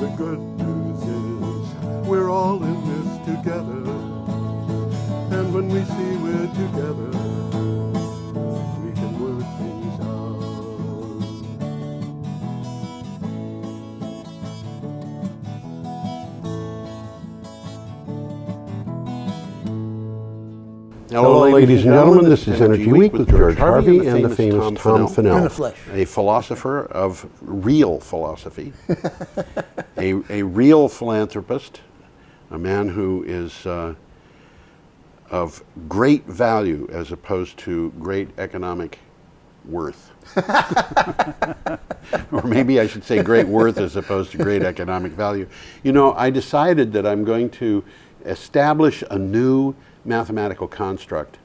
The good news is we're all in this together. And when we see we're together, we can work things out. Hello, ladies and gentlemen. This is Energy Week with George Harvey and the famous Tom Fennell, In the flesh. a philosopher of real philosophy, a real philanthropist, a man who is of great value as opposed to great economic worth. Or maybe I should say great worth as opposed to great economic value. You know, I decided that I'm going to establish a new mathematical construct,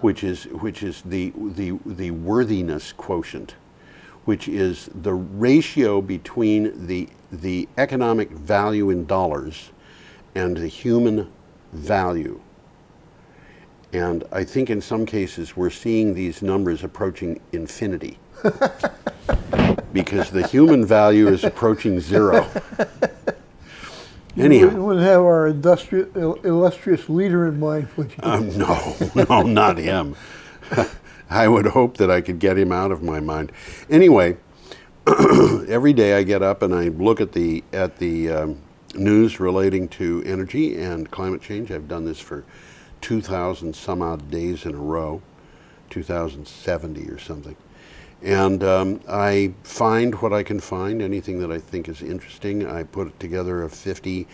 which is the worthiness quotient, which is the ratio between the economic value in dollars and the human value. And I think in some cases we're seeing these numbers approaching infinity because the human value is approaching zero. Anyhow. You wouldn't have our illustrious leader in mind, would you? No, not him. I would hope that I could get him out of my mind. Anyway, every day I get up and I look at the news relating to energy and climate change. I've done this for 2,000 some odd days in a row, 2,070 or something. And I find what I can find, anything that I think is interesting. I put together a 50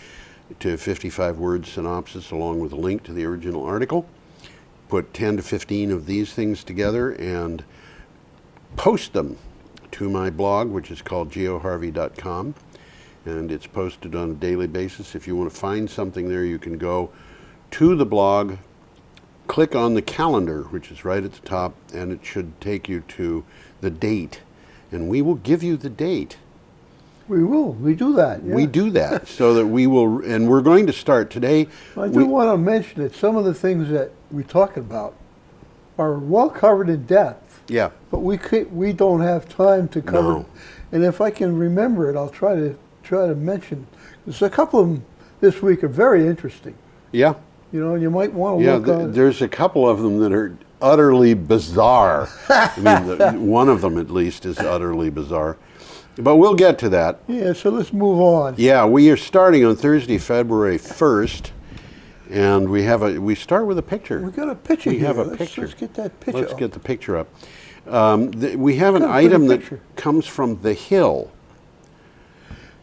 to 55 word synopsis along with a link to the original article. Put 10 to 15 of these things together and post them to my blog, which is called geoharvey.com. And it's posted on a daily basis. If you want to find something there, you can go to the blog, click on the calendar, which is right at the top, and it should take you to the date, and we will give you the date. We will. We do that. Yeah. We do that so that we will, and we're going to start today. I do want to mention that some of the things that we talk about are well covered in depth. Yeah. But we don't have time to cover. No. It. And if I can remember it, I'll try to mention. There's a couple of them this week are very interesting. Yeah. You know, you might want to look on. There's a couple of them that are utterly bizarre. I mean, one of them at least is utterly bizarre. But we'll get to that. Yeah, so let's move on. Yeah, we are starting on Thursday, February 1st, and we start with a picture. We got a picture We here. have a picture. Let's get that picture Let's up. get the picture up. We have an item that comes from The Hill.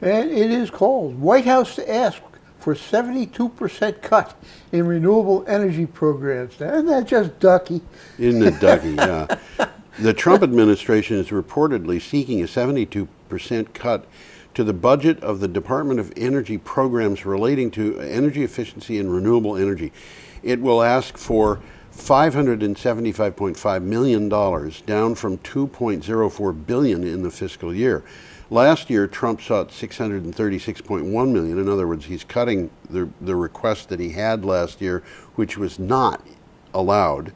And it is called White House to ask for 72% cut in renewable energy programs. Now, isn't that just ducky? Isn't it ducky, yeah. The Trump administration is reportedly seeking a 72% cut to the budget of the Department of Energy programs relating to energy efficiency and renewable energy. It will ask for $575.5 million, down from $2.04 billion in the fiscal year. Last year, Trump sought $636.1 million. In other words, he's cutting the request that he had last year, which was not allowed.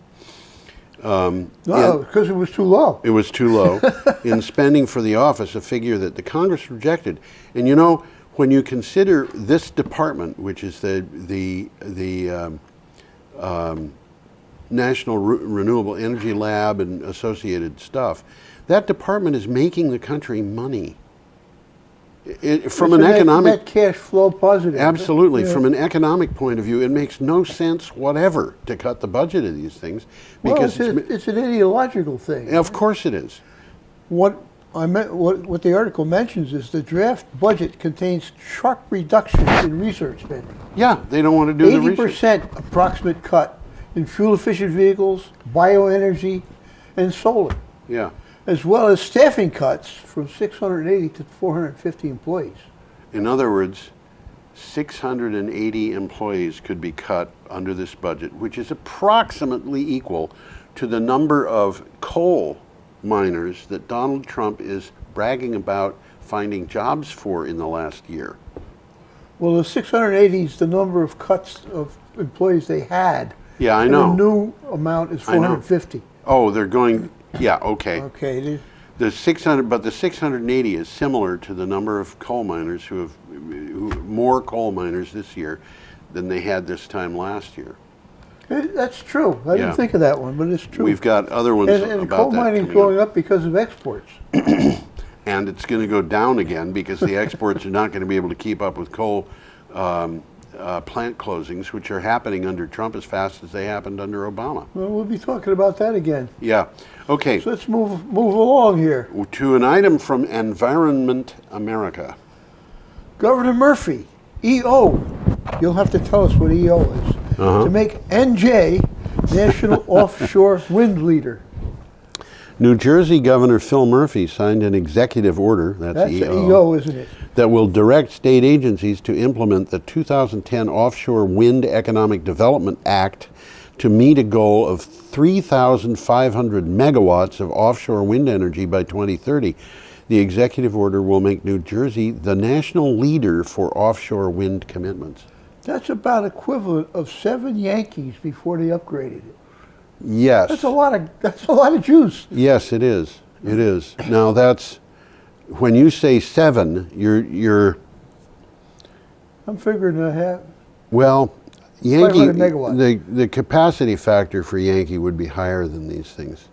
No, because it was too low. It was too low in spending for the office, a figure that the Congress rejected. And you know, when you consider this department, which is the National Renewable Energy Lab and associated stuff, that department is making the country money. From an economic net cash flow positive. Absolutely. Yeah. From an economic point of view, it makes no sense whatever to cut the budget of these things. Because it's an ideological thing. Of course it is. What the article mentions is the draft budget contains sharp reductions in research spending. Yeah, they don't want to do the research. 80% approximate cut in fuel-efficient vehicles, bioenergy, and solar. Yeah. As well as staffing cuts from 680 to 450 employees. In other words, 680 employees could be cut under this budget, which is approximately equal to the number of coal miners that Donald Trump is bragging about finding jobs for in the last year. Well, the 680 is the number of cuts of employees they had. Yeah, I know. And the new amount is 450. Oh, they're going. Yeah, okay. Okay. The 600, but the 680 is similar to the number of coal miners who have more coal miners this year than they had this time last year. That's true. I didn't think of that one, but it's true. We've got other ones and about coal that mining is coming going up because of exports. And it's going to go down again because the exports are not going to be able to keep up with coal plant closings, which are happening under Trump as fast as they happened under Obama. Well, we'll be talking about that again. Yeah. Okay. So let's move along here. To an item from Environment America. Governor Murphy, EO. You'll have to tell us what EO is. To make NJ National Offshore Wind Leader. New Jersey Governor Phil Murphy signed an executive order, that's EO, EO, isn't it? that will direct state agencies to implement the 2010 Offshore Wind Economic Development Act to meet a goal of 3,500 megawatts of offshore wind energy by 2030. The executive order will make New Jersey the national leader for offshore wind commitments. That's about equivalent of 7 Yankees before they upgraded it. Yes. That's a lot of juice. Yes, it is. It is. Now that's when you say 7, you're I'm figuring a half. well, Yankee 500 megawatts. the capacity factor for Yankee would be higher than these things.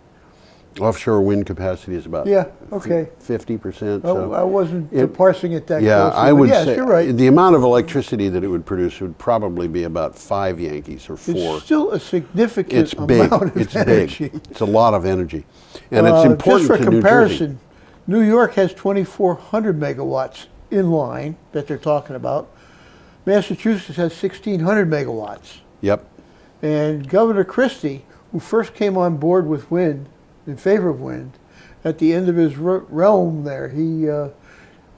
Offshore wind capacity is about 50%. So I wasn't parsing it that yeah, closely. I would yes, say you're right. the amount of electricity that it would produce would probably be about 5 Yankees or 4. It's still a significant It's big. amount of It's energy. big. It's a lot of energy, and it's important just for to comparison, New York has 2,400 megawatts in line that they're talking about. Massachusetts has 1,600 megawatts. Yep. And Governor Christie, who first came on board with wind, in favor of wind, at the end of his realm there, he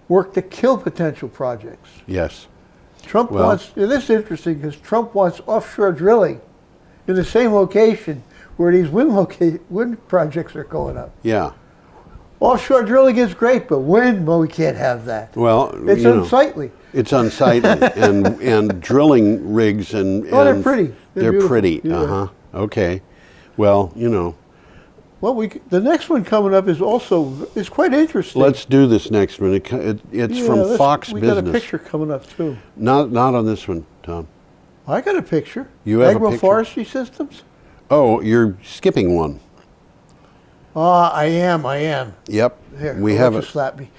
worked to kill potential projects. Yes. Trump wants, and this is interesting because Trump wants offshore drilling in the same location where these wind projects are going up. Yeah. Offshore drilling is great, but wind, well, we can't have that. Well, it's unsightly. It's unsightly, and drilling rigs and they're pretty. They're pretty. Yeah. Okay. Well, Well, the next one coming up is quite interesting. Let's do this next one. It's from Fox we Business. got a picture coming up too. Not on this one, Tom. I got a picture. You have a picture? Agroforestry systems. Oh, you're skipping one. I am. Yep. Here, we have it. Slap me.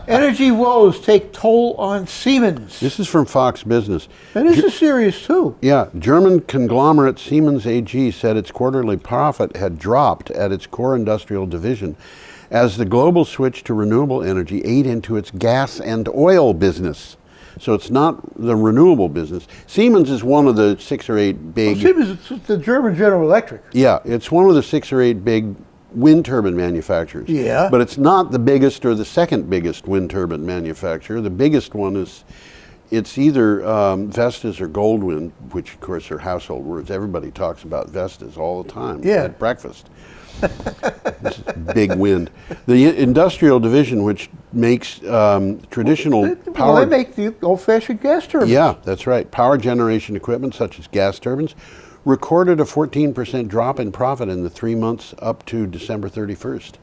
Energy woes take toll on Siemens. This is from Fox Business. And this is serious too. Yeah, German conglomerate Siemens AG said its quarterly profit had dropped at its core industrial division as the global switch to renewable energy ate into its gas and oil business. So it's not the renewable business. Siemens is one of the 6 or 8 big... Well, Siemens is the German General Electric. Yeah, it's one of the 6 or 8 big wind turbine manufacturers. Yeah. But it's not the biggest or the second biggest wind turbine manufacturer. The biggest one is, it's either Vestas or Goldwind, which of course are household words. Everybody talks about Vestas all the time at breakfast. This is big wind. The industrial division, which makes traditional power... Well, they make the old-fashioned gas turbines. Yeah, that's right. Power generation equipment, such as gas turbines, recorded a 14% drop in profit in the 3 months up to December 31st.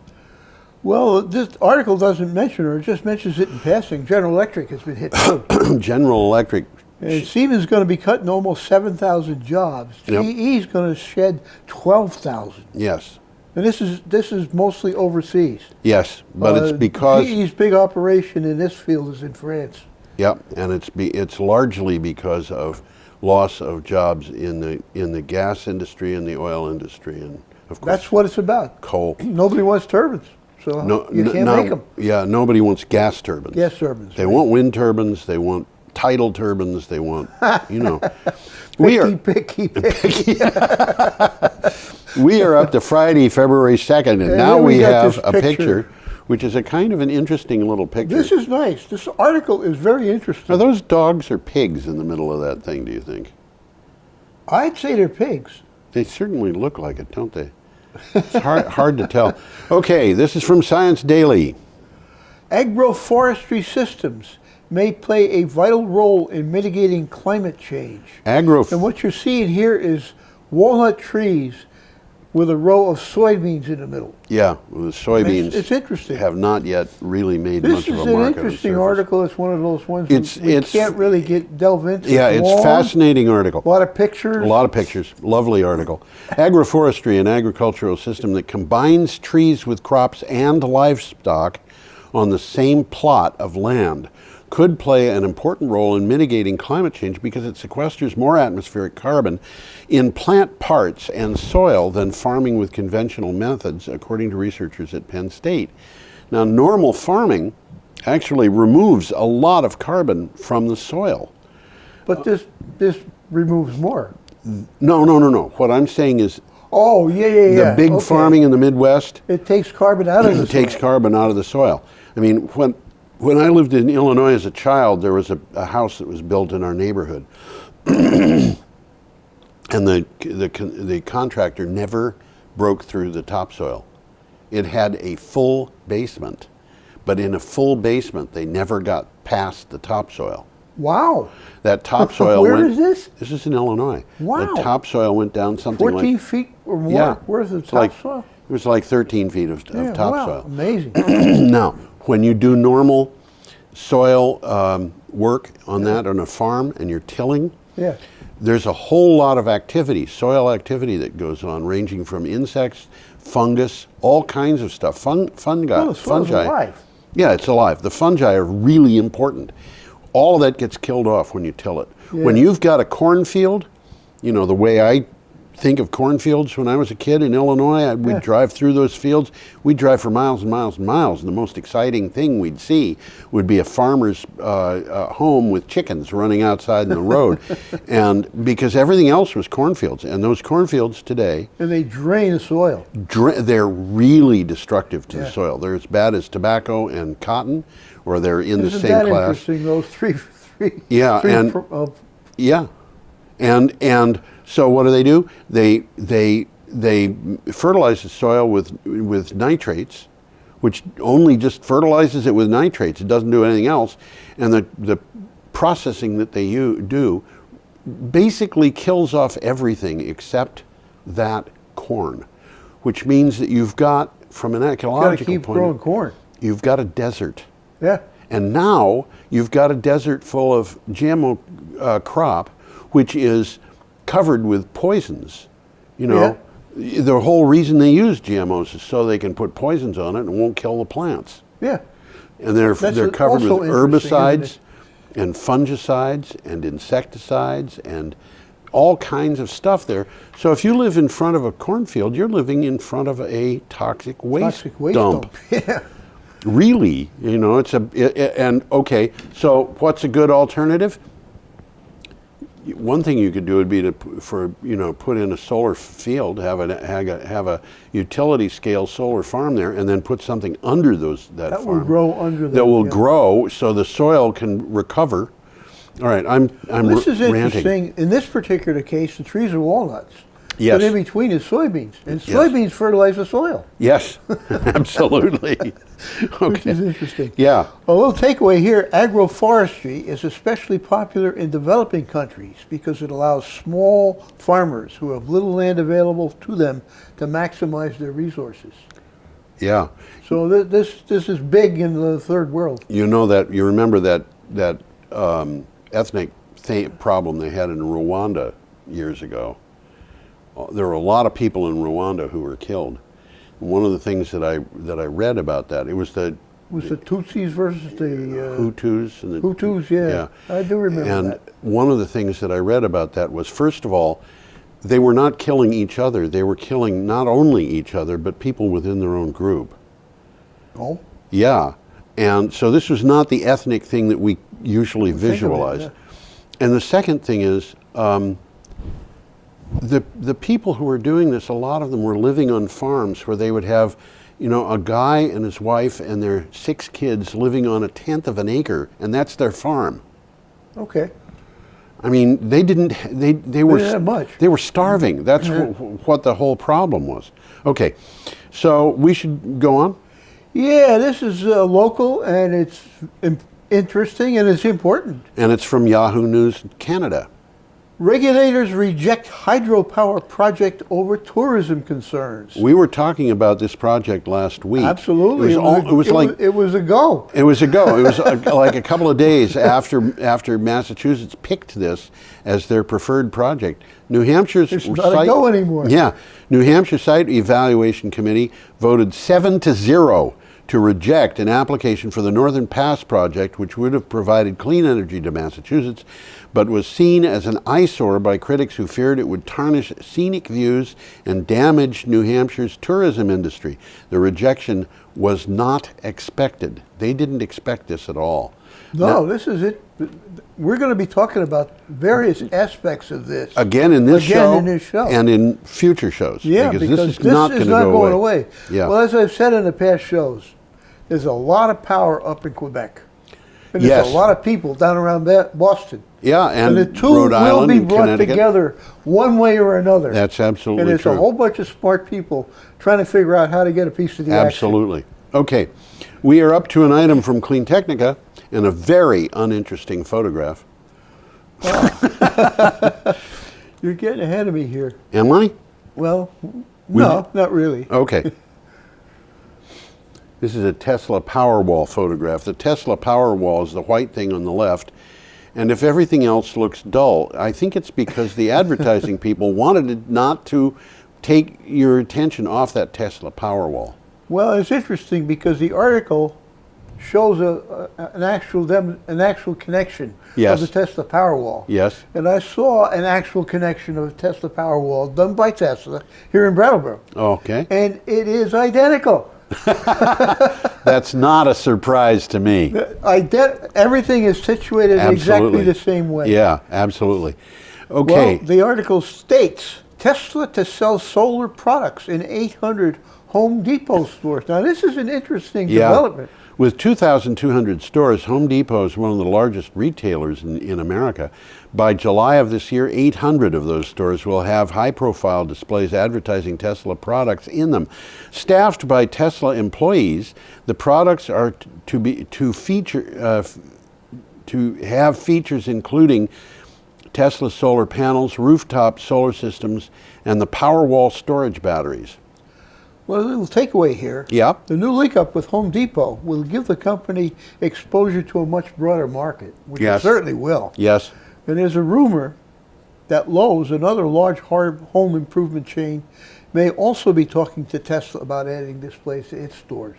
Well, this article doesn't mention, or it just mentions it in passing. General Electric has been hit too. General Electric. And Siemens is going to be cutting almost 7,000 jobs. Yep. GE is going to shed 12,000. Yes. And this is mostly overseas. Yes, but it's because... GE's big operation in this field is in France. Yep, and it's largely because of loss of jobs in the gas industry and the oil industry, and of course that's what it's about. Coal. Nobody wants turbines, so you can't make them. Yeah, nobody wants gas turbines. Gas turbines. They want wind turbines. They want tidal turbines. They want picky. We are up to Friday, February 2nd, and now we have a picture, which is a kind of an interesting little picture. This is nice. This article is very interesting. Are those dogs or pigs in the middle of that thing, do you think? I'd say they're pigs. They certainly look like it, don't they? It's hard to tell. Okay, this is from Science Daily. Agroforestry systems may play a vital role in mitigating climate change. And what you're seeing here is walnut trees with a row of soybeans in the middle. Yeah, the soybeans It's interesting. have not yet really made This much is of a an market. on the interesting surface. article. It's one of those ones It's- we it's- can't really delve into. Yeah, it's long, fascinating article. A lot of pictures. A lot of pictures. Lovely article. Agroforestry, an agricultural system that combines trees with crops and livestock on the same plot of land, could play an important role in mitigating climate change because it sequesters more atmospheric carbon in plant parts and soil than farming with conventional methods, according to researchers at Penn State. Now, normal farming actually removes a lot of carbon from the soil. But this removes more. No. What I'm saying is Oh, yeah. the big Okay. farming in the Midwest It takes carbon out of the takes soil. carbon out of the soil. I mean, when I lived in Illinois as a child, there was a house that was built in our neighborhood, and the contractor never broke through the topsoil. It had a full basement, but in a full basement, they never got past the topsoil. Wow. That topsoil Where went. is this? This is in Illinois. Wow. The topsoil went down something 14 like feet or more? yeah. Where's the It's like- topsoil? It was like 13 feet of Yeah, topsoil. wow, amazing. Now, when you do normal soil work on that on a farm and you're tilling, Yeah. there's a whole lot of activity, soil activity that goes on, ranging from insects, fungus, all kinds of stuff. Fungi. Well, the soil's alive. Yeah, it's alive. The fungi are really important. All of that gets killed off when you till it. Yeah. When you've got a cornfield, you know, the way I think of cornfields when I was a kid in Illinois, we'd Yeah. drive through those fields. We'd drive for miles and miles and miles, and the most exciting thing we'd see would be a farmer's home with chickens running outside in the road, and because everything else was cornfields, and those cornfields today, And they drain the soil. they're really destructive to the Yeah. soil. They're as bad as tobacco and cotton, or they're in the Isn't same that class. interesting, those three Yeah, three and- Yeah, and so what do? They fertilize the soil with nitrates, which only just fertilizes it with nitrates. It doesn't do anything else, and the processing that they do basically kills off everything except that corn, which means that you've got, from an Got to ecological keep point, growing corn. you've got a desert. Yeah. And now you've got a desert full of GMO crop, which is covered with poisons. You know, the whole reason they use GMOs is so they can put poisons on it and won't kill the plants. Yeah. And they're covered with also interesting, herbicides isn't and fungicides and insecticides and all kinds of stuff there. So if you live in front of a cornfield, you're living in front of a toxic waste, dump. Yeah. Really, you know, and okay, so what's a good alternative? One thing you could do would be to put in a solar field, have a utility scale solar farm there, and then put something under that That farm will grow under the. that will yeah. grow so the soil can recover. All right, I'm This is ranting. interesting. In this particular case, the trees are walnuts. Yes. But in between is soybeans. And Yes. soybeans fertilize the soil. Yes, absolutely. Which Okay. is interesting. Yeah. A little takeaway here, agroforestry is especially popular in developing countries because it allows small farmers who have little land available to them to maximize their resources. Yeah. So this is big in the third world. You remember that ethnic problem they had in Rwanda years ago. There were a lot of people in Rwanda who were killed. One of the things that I read about that, it was the Tutsis versus the Hutus and the Hutus, yeah. I do remember and that. one of the things that I read about that was, first of all, they were not killing each other. They were killing not only each other, but people within their own group. Oh? Yeah. And so this was not the ethnic thing that we usually Think of it, visualize. yeah. And the second thing is, the people who were doing this, a lot of them were living on farms where they would have, a guy and his wife and their 6 kids living on 1/10 of an acre, and that's their farm. Okay. I mean, they didn't have much. They were starving. That's what the whole problem was. Okay, so we should go on. Yeah, this is local and it's interesting and it's important. And it's from Yahoo News Canada. Regulators reject hydropower project over tourism concerns. We were talking about this project last week. Absolutely. It was it was a go. It was a go. It was like a couple of days after Massachusetts picked this as their preferred project. New Hampshire's It's not a go anymore. Yeah, New Hampshire Site Evaluation Committee voted 7-0 to reject an application for the Northern Pass project, which would have provided clean energy to Massachusetts, but was seen as an eyesore by critics who feared it would tarnish scenic views and damage New Hampshire's tourism industry. The rejection was not expected. They didn't expect this at all. No, this is it. We're going to be talking about various aspects of this. Again in this show and in future shows. Yeah, because this is not going going away. Yeah. Well, as I've said in the past shows, there's a lot of power up in Quebec. And Yes. there's a lot of people down around Boston. Yeah, and the two Rhode Island will be and brought Connecticut. together one way or another. That's absolutely And there's true. a whole bunch of smart people trying to figure out how to get a piece of the action. Absolutely. Okay, we are up to an item from Clean Technica and a very uninteresting photograph. You're getting ahead of me here. Am I? Well, no, not really. Okay. This is a Tesla Powerwall photograph. The Tesla Powerwall is the white thing on the left, and if everything else looks dull, I think it's because the advertising people wanted it not to take your attention off that Tesla Powerwall. Well, it's interesting because the article shows an actual connection Yes. of the Tesla Powerwall. Yes. And I saw an actual connection of a Tesla Powerwall done by Tesla here in Brattleboro. Okay. And it is identical. That's not a surprise to me. Everything is situated exactly the same way. Yeah, absolutely. Okay. Well, the article states Tesla to sell solar products in 800 Home Depot stores. Now, this is an interesting development. With 2,200 stores, Home Depot is one of the largest retailers in America. By July of this year, 800 of those stores will have high-profile displays advertising Tesla products in them. Staffed by Tesla employees, the products are to have features including Tesla solar panels, rooftop solar systems, and the Powerwall storage batteries. Well, a little takeaway here. Yeah. The new link-up with Home Depot will give the company exposure to a much broader market, which it certainly will. Yes. And there's a rumor that Lowe's, another large home improvement chain, may also be talking to Tesla about adding displays to its stores.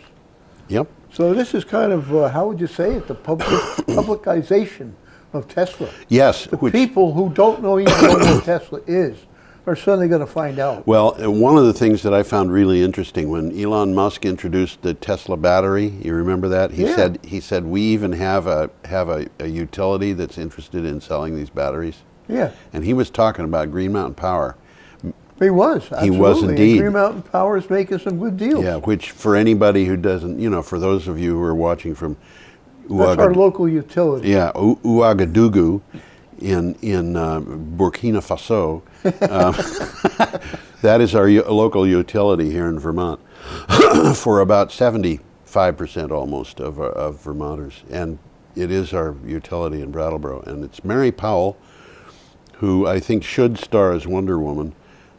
Yep. So this is kind of, how would you say it, the publicization of Tesla. Yes. The people who don't know even know what Tesla is are suddenly going to find out. Well, one of the things that I found really interesting when Elon Musk introduced the Tesla battery, you remember that? He said we even have a utility that's interested in selling these batteries. Yeah. And he was talking about Green Mountain Power. He was. Absolutely. He was indeed. And Green Mountain Power is making some good deals. Yeah, which for anybody who doesn't, for those of you who are watching from that's our local utility. Yeah, Ouagadougou in Burkina Faso. That is our local utility here in Vermont for about 75% almost of Vermonters. And it is our utility in Brattleboro. And it's Mary Powell, who I think should star as Wonder Woman,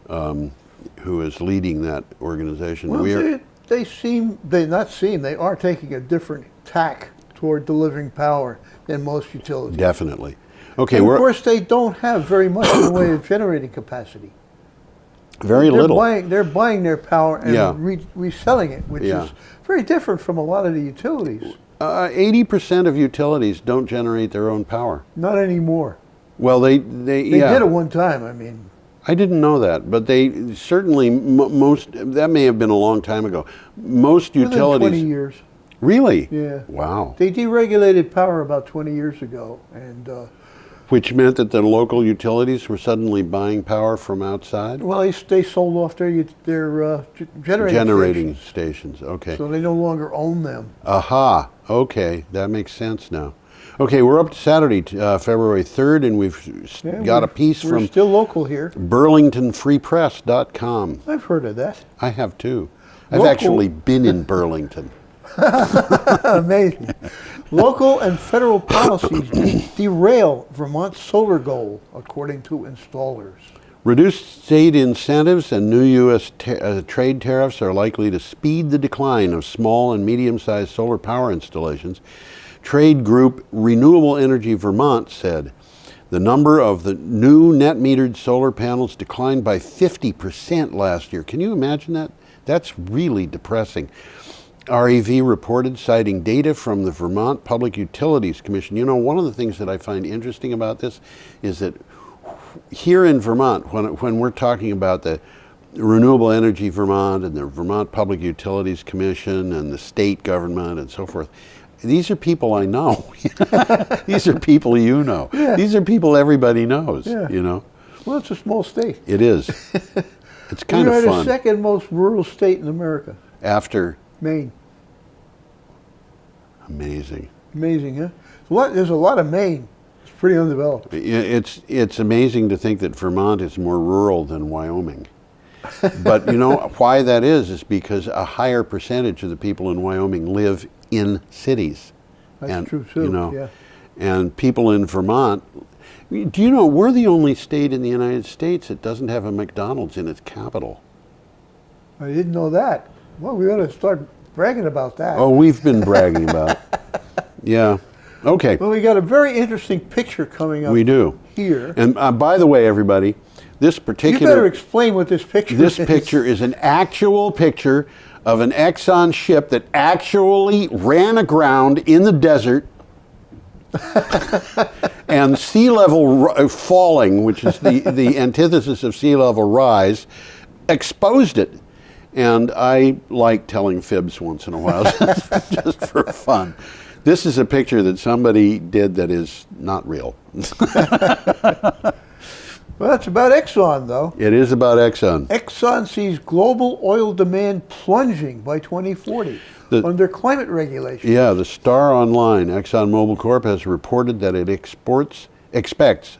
who is leading that organization. Well, they are taking a different tack toward delivering power than most utilities. Definitely. Okay, and of course, they don't have very much in the way of generating capacity. Very little. They're buying their power and reselling it, which is very different from a lot of the utilities. 80% of utilities don't generate their own power. Not anymore. Well, they did at one time. I mean, I didn't know that, but they certainly most. That may have been a long time ago. Most utilities. Within 20 years. Really? Yeah. Wow. They deregulated power about 20 years ago, and which meant that the local utilities were suddenly buying power from outside? Well, they sold off their generating stations. Okay. So they no longer own them. Aha. Okay, that makes sense now. Okay, we're up to Saturday, February 3rd, and we've got a piece from... We're still local here. BurlingtonFreePress.com. I've heard of that. I have too. I've actually been in Burlington. Amazing. Local and federal policies derail Vermont's solar goal, according to installers. Reduced state incentives and new U.S. trade tariffs are likely to speed the decline of small and medium-sized solar power installations. Trade group Renewable Energy Vermont said the number of the new net-metered solar panels declined by 50% last year. Can you imagine that? That's really depressing. REV reported, citing data from the Vermont Public Utilities Commission. You know, one of the things that I find interesting about this is that here in Vermont, when we're talking about the Renewable Energy Vermont and the Vermont Public Utilities Commission and the state government and so forth, these are people I know. These are people you know. Yeah. These are people everybody knows, Yeah. you know. Well, it's a small state. It is. It's kind We of are fun. the second most rural state in America. After, Maine. amazing. Amazing, huh? There's a lot of Maine. It's pretty undeveloped. It's amazing to think that Vermont is more rural than Wyoming. But you know why that is because a higher percentage of the people in Wyoming live in cities. That's true, too. You know, yeah. and people in Vermont, do you know we're the only state in the United States that doesn't have a McDonald's in its capital? I didn't know that. Well, we ought to start bragging about that. Oh, we've been bragging about it. Yeah. Okay. Well, we got a very interesting picture coming up We do. here. And by the way, everybody, this You particular better explain what this picture this is. picture is an actual picture of an Exxon ship that actually ran aground in the desert, and sea level falling, which is the antithesis of sea level rise, exposed it. And I like telling fibs once in a while, just for fun. This is a picture that somebody did that is not real. Well, that's about Exxon, though. It is about Exxon. Exxon sees global oil demand plunging by 2040 under climate regulations. Yeah, the Star Online, ExxonMobil Corp has reported that it expects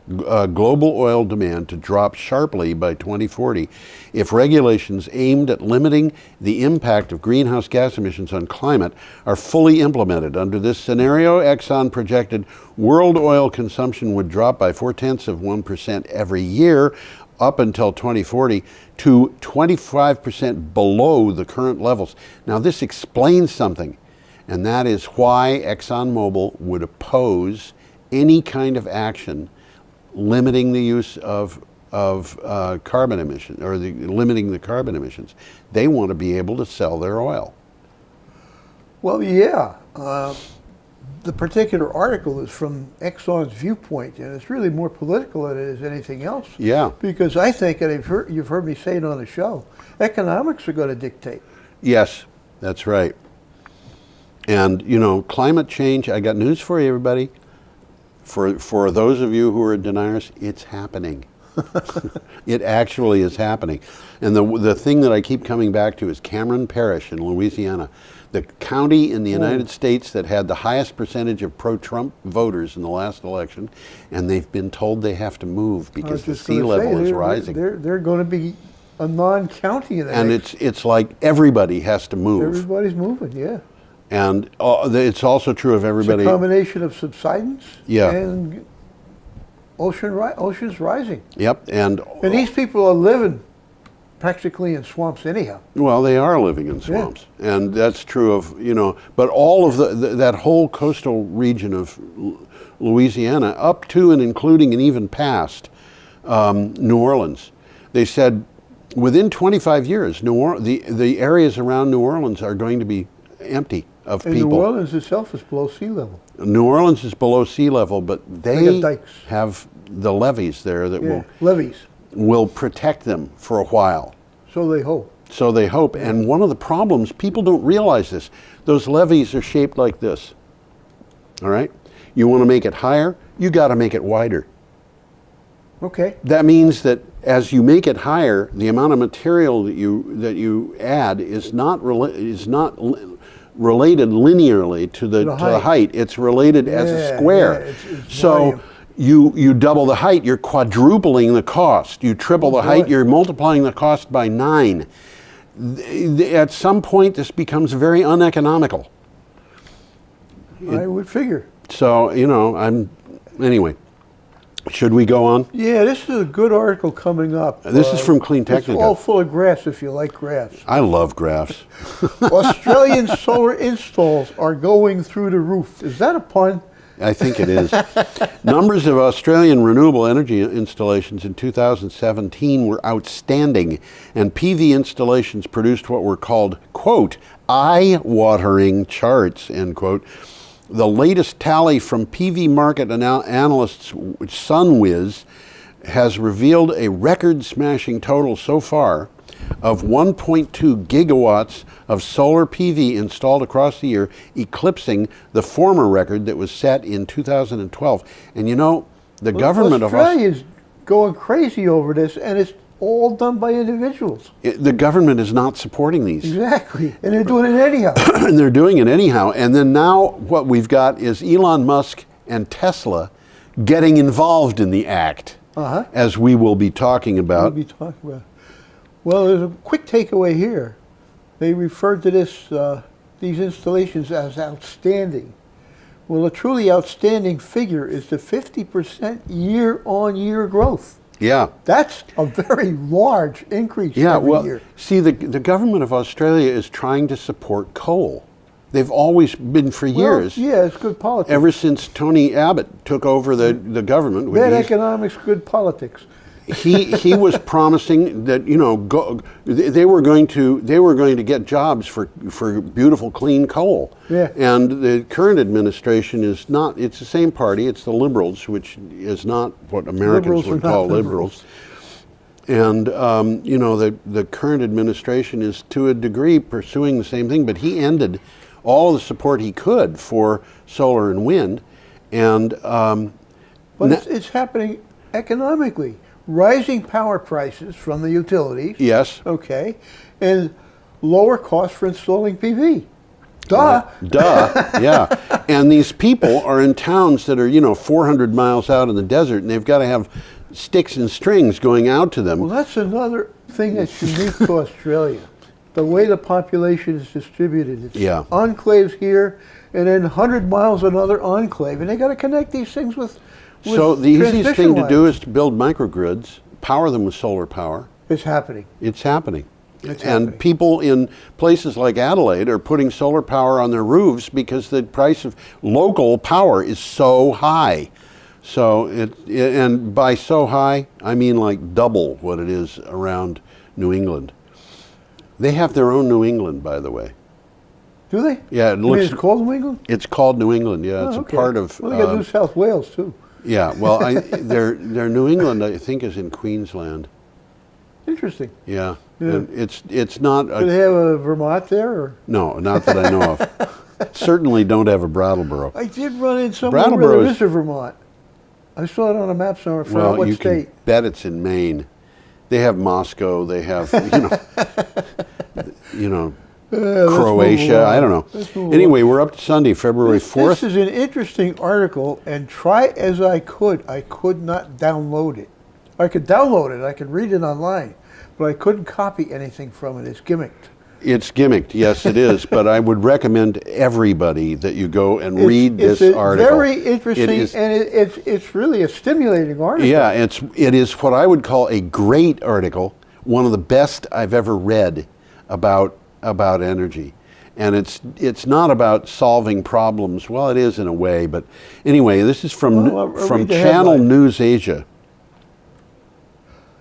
global oil demand to drop sharply by 2040 if regulations aimed at limiting the impact of greenhouse gas emissions on climate are fully implemented. Under this scenario, Exxon projected world oil consumption would drop by 0.4% every year up until 2040 to 25% below the current levels. Now, this explains something, and that is why ExxonMobil would oppose any kind of action limiting the use of carbon emissions, or limiting the carbon emissions. They want to be able to sell their oil. Well, yeah. The particular article is from Exxon's viewpoint, and it's really more political than it is anything else. Yeah. Because I think, and you've heard me say it on the show, economics are going to dictate. Yes, that's right. And, you know, climate change, I got news for you, everybody. For those of you who are deniers, it's happening. It actually is happening. And the thing that I keep coming back to is Cameron Parish in Louisiana, the county in the United States that had the highest percentage of pro-Trump voters in the last election, and they've been told they have to move because the sea level is rising. They're going to be a non-county in the And next. it's like everybody has to move. Everybody's moving, yeah. And it's also true of everybody. It's a combination of subsidence Yeah. and oceans rising. Yep, and these people are living practically in swamps anyhow. well, they are living in swamps, and that's true of, you know, but all of that whole coastal region of Louisiana, up to and including and even past New Orleans, they said within 25 years, the areas around New Orleans are going to be empty of And people. New Orleans itself is below sea level. New Orleans is below sea level, but They they got dikes. have the levees there that Levees. will protect them for a while. So they hope. So they hope. And one of the problems, people don't realize this, those levees are shaped like this. All right? You want to make it higher, you got to make it wider. Okay. That means that as you make it higher, the amount of material that you add is not related linearly to the height. It's related as a square. It's so volume. you double the height, you're quadrupling the cost. You triple the height, you're multiplying the cost by 9. At some point, this becomes very uneconomical. I would figure. So, anyway, should we go on? Yeah, this is a good article coming up. This is from Clean Technica. It's all full of graphs if you like graphs. I love graphs. Australian solar installs are going through the roof. Is that a pun? I think it is. Numbers of Australian renewable energy installations in 2017 were outstanding, and PV installations produced what were called, quote, eye-watering charts, end quote. The latest tally from PV market analysts SunWiz has revealed a record-smashing total so far of 1.2 gigawatts of solar PV installed across the year, eclipsing the former record that was set in 2012. And the government of Australia's going crazy over this, and it's all done by individuals. The government is not supporting these. Exactly, and they're doing it anyhow. And they're doing it anyhow. And then now what we've got is Elon Musk and Tesla getting involved in the act, as we will be talking about. Well, there's a quick takeaway here. They referred to these installations as outstanding. Well, a truly outstanding figure is the 50% year-on-year growth. Yeah. That's a very large increase every year. See, the government of Australia is trying to support coal. They've always been for years. Yeah, it's good politics. Ever since Tony Abbott took over the government. Bad economics, good politics. He was promising that they were going to get jobs for beautiful clean coal. Yeah. And the current administration is not. It's the same party. It's the Liberals, which is not what Americans would call liberals. And the current administration is to a degree pursuing the same thing. But he ended all the support he could for solar and wind, and but it's happening economically. Rising power prices from the utilities. Yes. Okay. And lower costs for installing PV. Duh. Yeah. And these people are in towns that are, 400 miles out in the desert, and they've got to have sticks and strings going out to them. Well, that's another thing that's unique to Australia. The way the population is distributed. It's enclaves here, and then 100 miles another enclave. And they got to connect these things with so the easiest thing to do is to build microgrids, power them with solar power. It's happening. It's happening. And people in places like Adelaide are putting solar power on their roofs because the price of local power is so high. So and by so high, I mean like double what it is around New England. They have their own New England, by the way. Do they? Yeah, It's called New England? It's called New England, yeah. It's a part of... Well, they got New South Wales, too. Yeah, well, their New England, I think, is in Queensland. Interesting. Yeah. And it's not... Do they have a Vermont there? Or? No, not that I know of. Certainly don't have a Brattleboro. I did run in somewhere where there is a Vermont. I saw it on a map somewhere. Well, you can bet it's in Maine. They have Moscow. They have, Croatia. I don't know. Anyway, we're up to Sunday, February 4th. This is an interesting article, and try as I could not download it. I could download it. I could read it online, but I couldn't copy anything from it. It's gimmicked. It's gimmicked, yes, it is. But I would recommend everybody that you go and read this article. It's very interesting, and it's really a stimulating article. Yeah, it is what I would call a great article, one of the best I've ever read about energy. And it's not about solving problems. Well, it is in a way, but anyway, this is from Channel News Asia.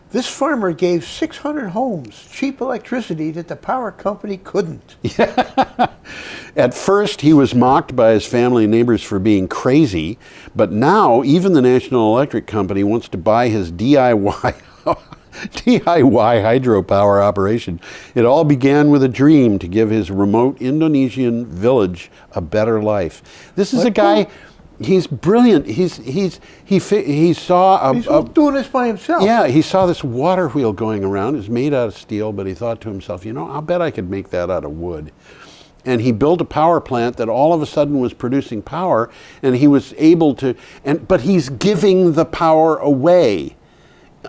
This farmer gave 600 homes cheap electricity that the power company couldn't. At first, he was mocked by his family and neighbors for being crazy, but now even the National Electric Company wants to buy his DIY hydropower operation. It all began with a dream to give his remote Indonesian village a better life. This is a guy... He's brilliant. He saw He's doing this by himself. Yeah, he saw this water wheel going around. It's made out of steel, but he thought to himself, I'll bet I could make that out of wood. And he built a power plant that all of a sudden was producing power, and he was able to, but he's giving the power away.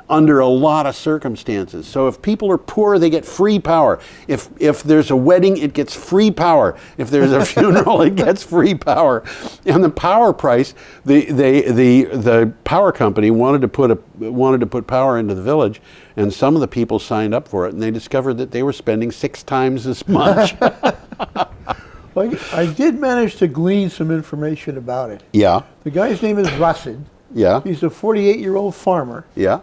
under a lot of circumstances. So if people are poor, they get free power. If there's a wedding, it gets free power. If there's a funeral, it gets free power. And the power price, the power company wanted to put power into the village, and some of the people signed up for it, and they discovered that they were spending 6 times as much. Well, I did manage to glean some information about it. Yeah. The guy's name is Rasid. Yeah. He's a 48-year-old farmer. Yeah.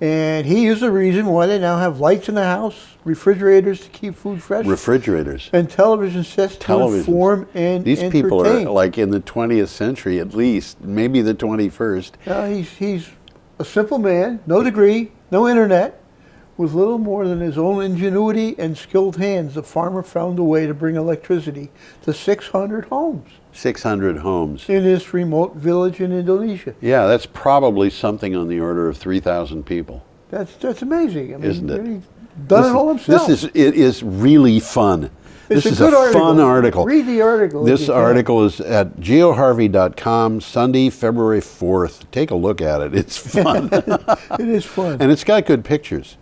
And he is the reason why they now have lights in the house, refrigerators to keep food fresh, Refrigerators. and television sets to inform and These entertain. people are like in the 20th century at least, maybe the 21st. He's a simple man, no degree, no internet. With little more than his own ingenuity and skilled hands, the farmer found a way to bring electricity to 600 homes 600 homes. in this remote village in Indonesia. Yeah, that's probably something on the order of 3,000 people. That's amazing. I mean, Isn't it? He's done it all himself. It is really fun. It's This is a good article. fun article. Read the article. if This you can. article is at geoharvey.com, Sunday, February 4th. Take a look at it. It's fun. It is fun. And it's got good pictures.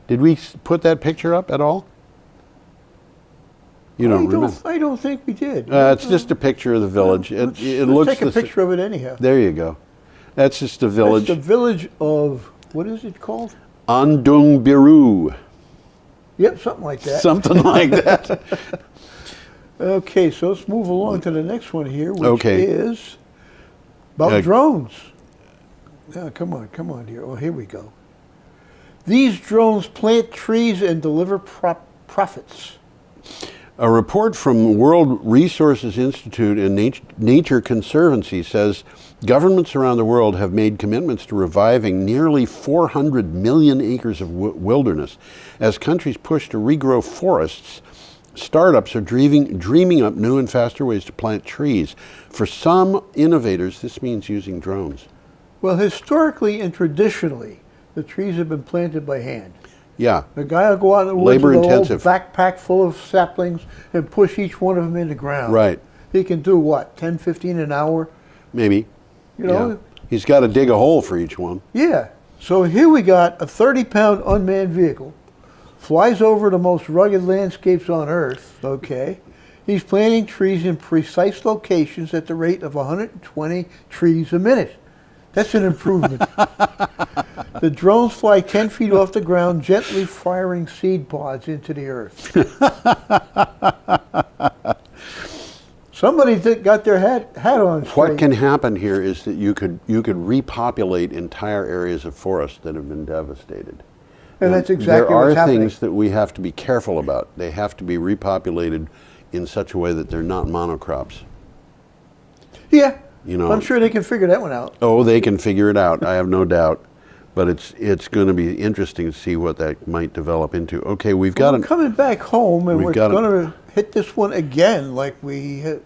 Did we put that picture up at all? You don't remember? I don't think we did. It's just a picture of the village. Let's It looks take a the picture of it anyhow. There you go. That's just a village. It's the village of, what is it called? Andung Biru. Yep, something like that. Something like that. Okay, so let's move along to the next one here, which Okay. is about drones. Come on here. Oh, here we go. These drones plant trees and deliver profits. A report from World Resources Institute and Nature Conservancy says governments around the world have made commitments to reviving nearly 400 million acres of wilderness. As countries push to regrow forests, startups are dreaming up new and faster ways to plant trees. For some innovators, this means using drones. Well, historically and traditionally, the trees have been planted by hand. Yeah. The guy will go out in the woods with a whole Labor-intensive. backpack full of saplings and push each one of them in the ground. Right. He can do what, 10, 15 an hour? Maybe. You know? Yeah. He's got to dig a hole for each one. Yeah. So here we got a 30-pound unmanned vehicle, flies over the most rugged landscapes on Earth, okay? He's planting trees in precise locations at the rate of 120 trees a minute. That's an improvement. The drones fly 10 feet off the ground, gently firing seed pods into the earth. Somebody got their hat on straight. What can happen here is that you could repopulate entire areas of forest that have been devastated. And that's exactly what's There are happening. things that we have to be careful about. They have to be repopulated in such a way that they're not monocrops. Yeah. You know, I'm sure they can figure that one out. Oh, they can figure it out. I have no doubt. But it's going to be interesting to see what that might develop into. Okay, we've got We're coming back home, and we've we're got going to hit this one again, like we've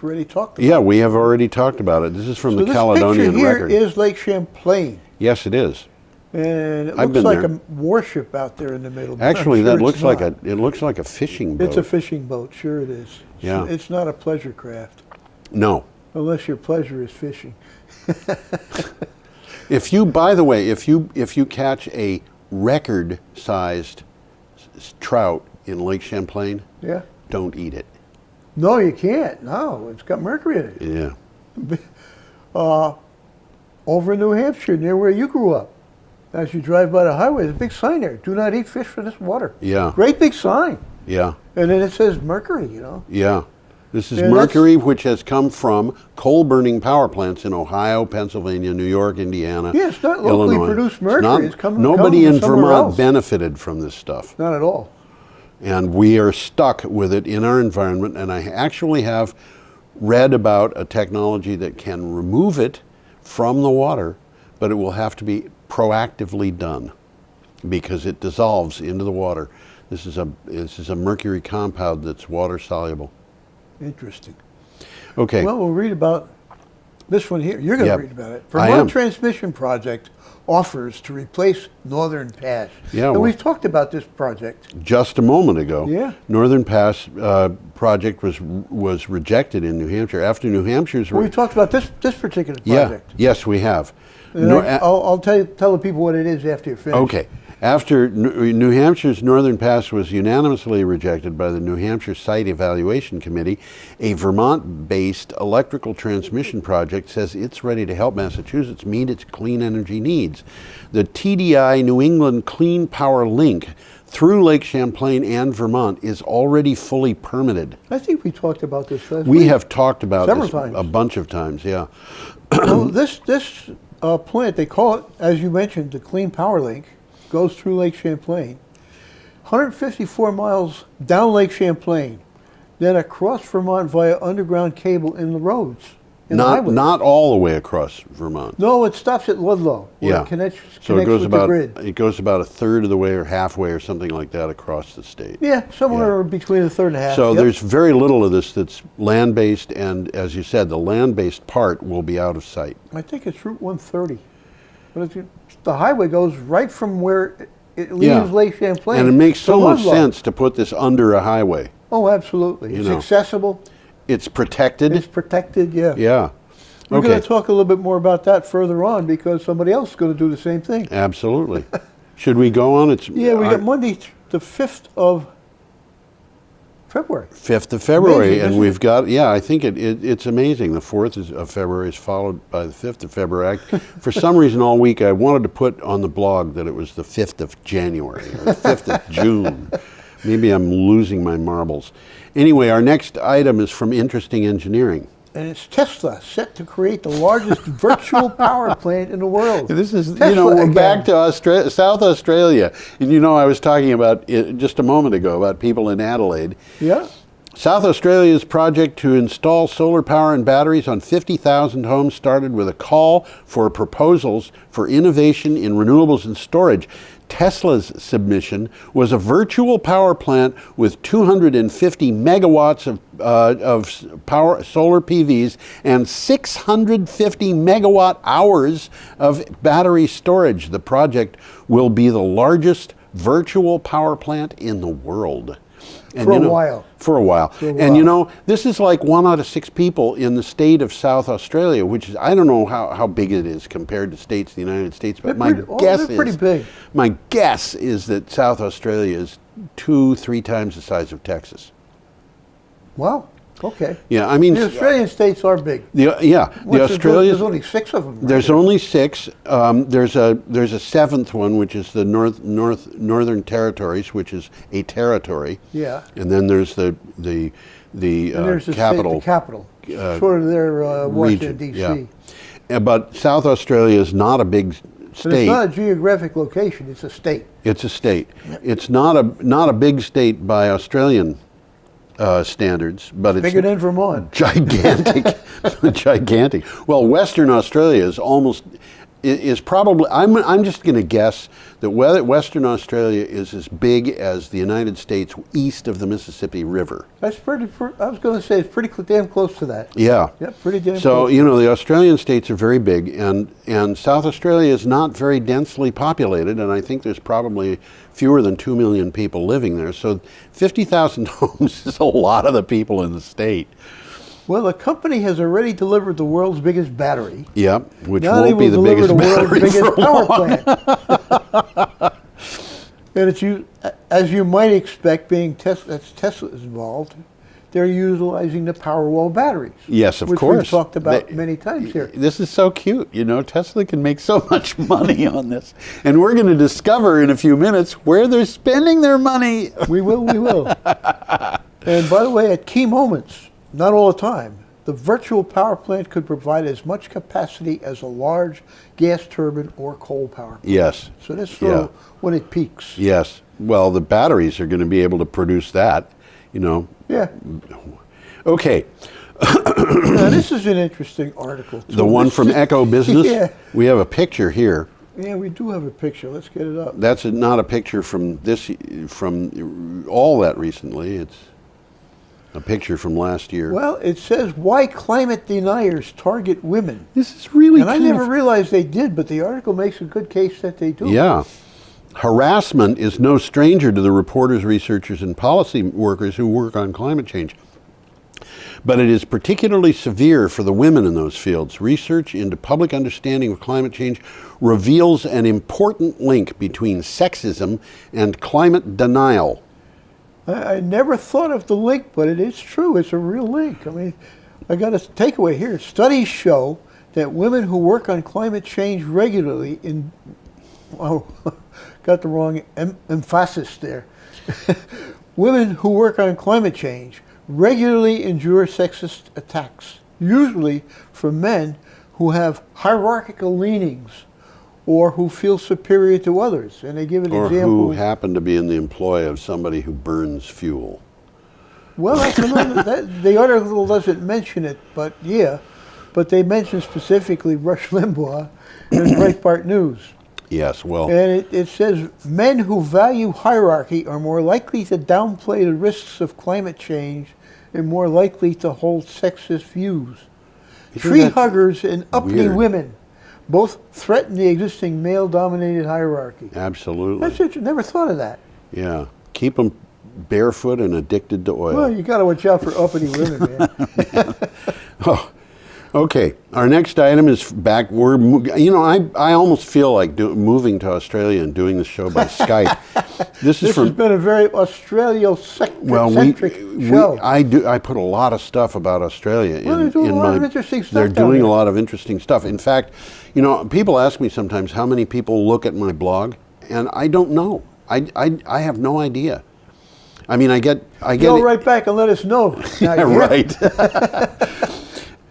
already talked about. Yeah, we have already talked about it. This is from So the Caledonian this picture Record. here is Lake Champlain, Yes, it is. and it I've looks been like there. a warship out there in the middle. but I'm Actually, sure that it's looks like not. it looks like a fishing boat. It's a fishing boat, sure it is. Yeah. It's not a pleasure craft, No. unless your pleasure is fishing. If you, by the way, if you catch a record-sized trout in Lake Champlain, Yeah. don't eat it. No, you can't. No, it's got mercury in it. Yeah. Over in New Hampshire, near where you grew up, as you drive by the highway, there's a big sign there: "Do not eat fish from this water." Yeah. Great big sign, Yeah. and then it says mercury. You know. Yeah. This is Yeah, that's- mercury which has come from coal-burning power plants in Ohio, Pennsylvania, New York, Indiana, Yeah, it's not locally Illinois. produced mercury. It's coming nobody from in somewhere Vermont else. benefited from this stuff. Not at all. And we are stuck with it in our environment. And I actually have read about a technology that can remove it from the water, but it will have to be proactively done because it dissolves into the water. This is a mercury compound that's water soluble. Interesting. Okay. Well, we'll read about This one here, you're going to Yep. read about it. I am. Vermont Transmission Project offers to replace Northern Pass. Yeah, And well- we've talked about this project. Just a moment ago, Yeah. Northern Pass project was rejected in New Hampshire after New Hampshire's. Well, we talked about this particular Yeah, project. yes, we have. And I'll tell the people what it is after you're finished. Okay. After New Hampshire's Northern Pass was unanimously rejected by the New Hampshire Site Evaluation Committee, a Vermont-based electrical transmission project says it's ready to help Massachusetts meet its clean energy needs. The TDI New England Clean Power Link through Lake Champlain and Vermont is already fully permitted. I think we talked about this last We week. have talked about Several this times. a bunch of times, yeah. Well, this plant, they call it, as you mentioned, the Clean Power Link, goes through Lake Champlain, 154 miles down Lake Champlain, then across Vermont via underground cable in the roads. In the highways. Not all the way across Vermont. No, it stops at Ludlow. Where Yeah. It connects So it goes with the about grid. a third of the way or halfway or something like that across the state. Yeah, somewhere between a third and a half. So yep. there's very little of this that's land-based, and as you said, the land-based part will be out of sight. I think it's Route 130. But the highway goes right from where it leaves Lake Champlain. And it makes so to much Ludlow. sense to put this under a highway. Oh, absolutely. It's know. accessible. It's protected. It's protected, yeah. Yeah. We're Okay. going to talk a little bit more about that further on because somebody else is going to do the same thing. Absolutely. Should we go on? It's Yeah, we got Monday, the 5th of February. 5th of February, Amazing, and isn't we've it? got, I think it's amazing. The 4th of February is followed by the 5th of February. For some reason all week I wanted to put on the blog that it was the 5th of January or the 5th of June. Maybe I'm losing my marbles. Anyway, our next item is from Interesting Engineering. And it's Tesla, set to create the largest virtual power plant in the world. This is, Tesla we're again. back to South Australia. And I was talking about it just a moment ago about people in Adelaide. Yeah. South Australia's project to install solar power and batteries on 50,000 homes started with a call for proposals for innovation in renewables and storage. Tesla's submission was a virtual power plant with 250 megawatts of power, solar PVs, and 650 megawatt hours of battery storage. The project will be the largest virtual power plant in the world. And For a while. For a while. And this is like 1 out of 6 people in the state of South Australia, which is, I don't know how big it is compared to states in the United States, but They're pretty big. My guess is that South Australia is 2-3 times the size of Texas. Wow. Okay. Yeah, I mean, The Australian states are big. the Australians. There's only 6 of them. There's only 6. There's a 7th one, which is the Northern Territories, which is a territory. Yeah. And then there's the And there's capital. the capital. Sort of their Washington, region, D.C. But South Australia is not a big But state. it's not a geographic location, it's a state. It's a state. It's not a big state by Australian standards, but it's Bigger than Vermont. gigantic. Gigantic. Well, Western Australia is probably, I'm just going to guess that Western Australia is as big as the United States east of the Mississippi River. That's I was going to say it's pretty damn close to that. Yeah. Yep, pretty damn So, close. the Australian states are very big, and South Australia is not very densely populated, and I think there's probably fewer than 2 million people living there. So 50,000 homes is a lot of the people in the state. Well, the company has already delivered the world's biggest battery. Yep, which Now they won't be will the deliver biggest the world's battery biggest for power plant. And as you might expect, being Tesla is involved, they're utilizing the Powerwall batteries. Yes, of which course. we've talked about many times here. This is so cute. Tesla can make so much money on this. And we're going to discover in a few minutes where they're spending their money. We will. And by the way, at key moments, not all the time, the virtual power plant could provide as much capacity as a large gas turbine or coal power plant. Yes. So that's sort of when it peaks. Yes. Well, the batteries are going to be able to produce that, Yeah. Okay. Now, this is an interesting article. The one from Echo Business. Yeah. We have a picture here. Yeah, we do have a picture. Let's get it up. That's not a picture from all that recently. It's A picture from last year. Well, it says why climate deniers target women. This is really And I never realized they did, but the article makes a good case that they do. Yeah. Harassment is no stranger to the reporters, researchers, and policy workers who work on climate change. But it is particularly severe for the women in those fields. Research into public understanding of climate change reveals an important link between sexism and climate denial. I never thought of the link, but it is true. It's a real link. I mean, I got a takeaway here. Studies show that women who work on climate change regularly got the wrong emphasis there. Women who work on climate change regularly endure sexist attacks, usually from men who have hierarchical leanings or who feel superior to others. And they give an Or example. who happen to be in the employ of somebody who burns fuel. Well, that's another, the article doesn't mention it, but yeah. But they mention specifically Rush Limbaugh in Breitbart News. Yes, well, And it says men who value hierarchy are more likely to downplay the risks of climate change and more likely to hold sexist views. Tree that huggers and uppity weird? women both threaten the existing male-dominated hierarchy. absolutely. That's interesting. Never thought of that. Yeah. Keep them barefoot and addicted to oil. Well, you got to watch out for uppity women, man. Oh, okay. Our next item is back. I almost feel like moving to Australia and doing the show by Skype. This is This has been a very Australia-centric show. I put a lot of stuff about Australia Well, they're doing a lot of interesting stuff They're down doing a there. lot of interesting stuff. In fact, people ask me sometimes how many people look at my blog, and I don't know. I have no idea. I mean, I get. Go right back and let us know. Yeah, right.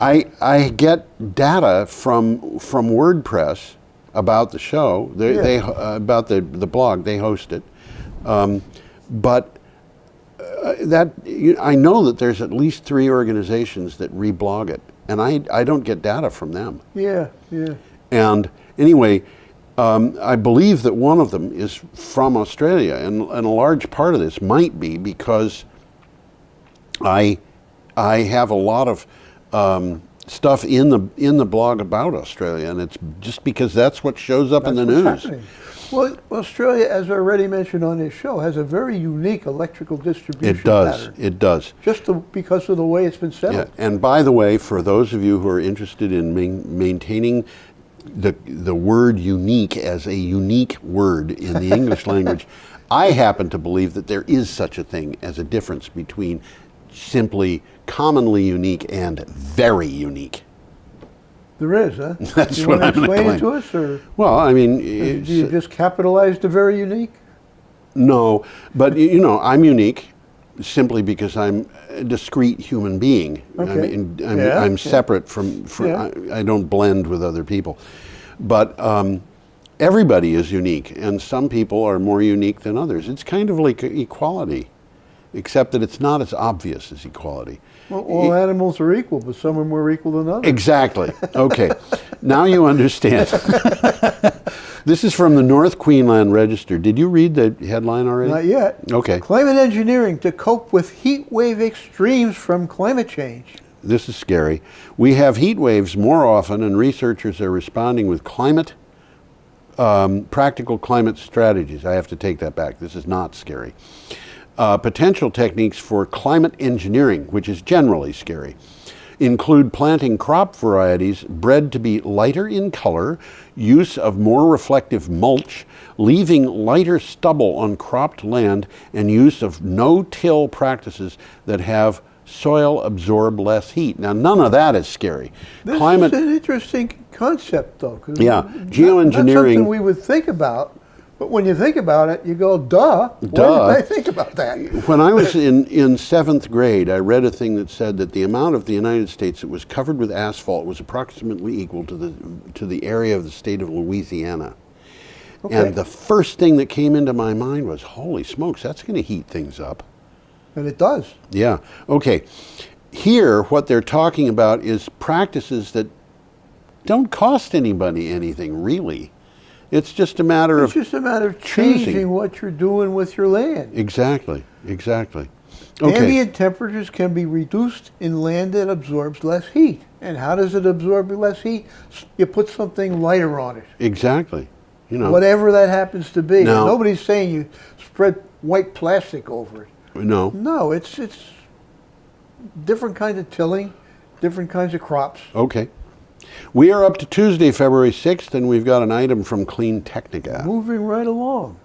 I get data from WordPress about the show. They about the blog. They host it, but I know that there's at least 3 organizations that reblog it, and I don't get data from them. Yeah. And anyway, I believe that one of them is from Australia, and a large part of this might be because I have a lot of stuff in the blog about Australia, and it's just because that's what shows up in the That's news. what's happening. Well, Australia, as I already mentioned on this show, has a very unique electrical distribution It does. pattern. It does. Just because of the way it's been settled. Yeah. And by the way, for those of you who are interested in maintaining the word unique as a unique word in the English language, I happen to believe that there is such a thing as a difference between simply commonly unique and very unique. There is, huh? That's you what want to I'm gonna explain it claim. to us, or Well, I mean, do you just capitalize the very unique? no, but I'm unique simply because I'm a discrete human being. Okay. I'm separate from Yeah. I don't blend with other people. But everybody is unique, and some people are more unique than others. It's kind of like equality, except that it's not as obvious as equality. Well, all animals are equal, but some are more equal than others. Exactly. Okay. Now you understand. This is from the North Queensland Register. Did you read the headline already? Not yet. Okay. Climate engineering to cope with heat wave extremes from climate change. This is scary. We have heat waves more often, and researchers are responding with practical climate strategies. I have to take that back. This is not scary. Potential techniques for climate engineering, which is generally scary, include planting crop varieties bred to be lighter in color, use of more reflective mulch, leaving lighter stubble on cropped land, and use of no-till practices that have soil absorb less heat. Now, none of that is scary. This is an interesting concept, though. 'Cause Yeah, not geoengineering. something we would think about, but when you think about it, you go, duh. Duh. Why did I think about that? When I was in 7th grade, I read a thing that said that the amount of the United States that was covered with asphalt was approximately equal to the area of the state of Louisiana. Okay. And the first thing that came into my mind was, holy smokes, that's going to heat things up. And it does. Yeah. Okay. Here, what they're talking about is practices that don't cost anybody anything, really. It's just a matter It's just a matter of changing choosing. what you're doing with your land. Exactly. Okay. Ambient temperatures can be reduced in land that absorbs less heat. And how does it absorb less heat? You put something lighter on it. Exactly. You know. Whatever that happens to be. Now- And nobody's saying you spread white plastic over it. No. No, it's different kinds of tilling, different kinds of crops. Okay. We are up to Tuesday, February 6th, and we've got an item from Clean Technica. Moving right along.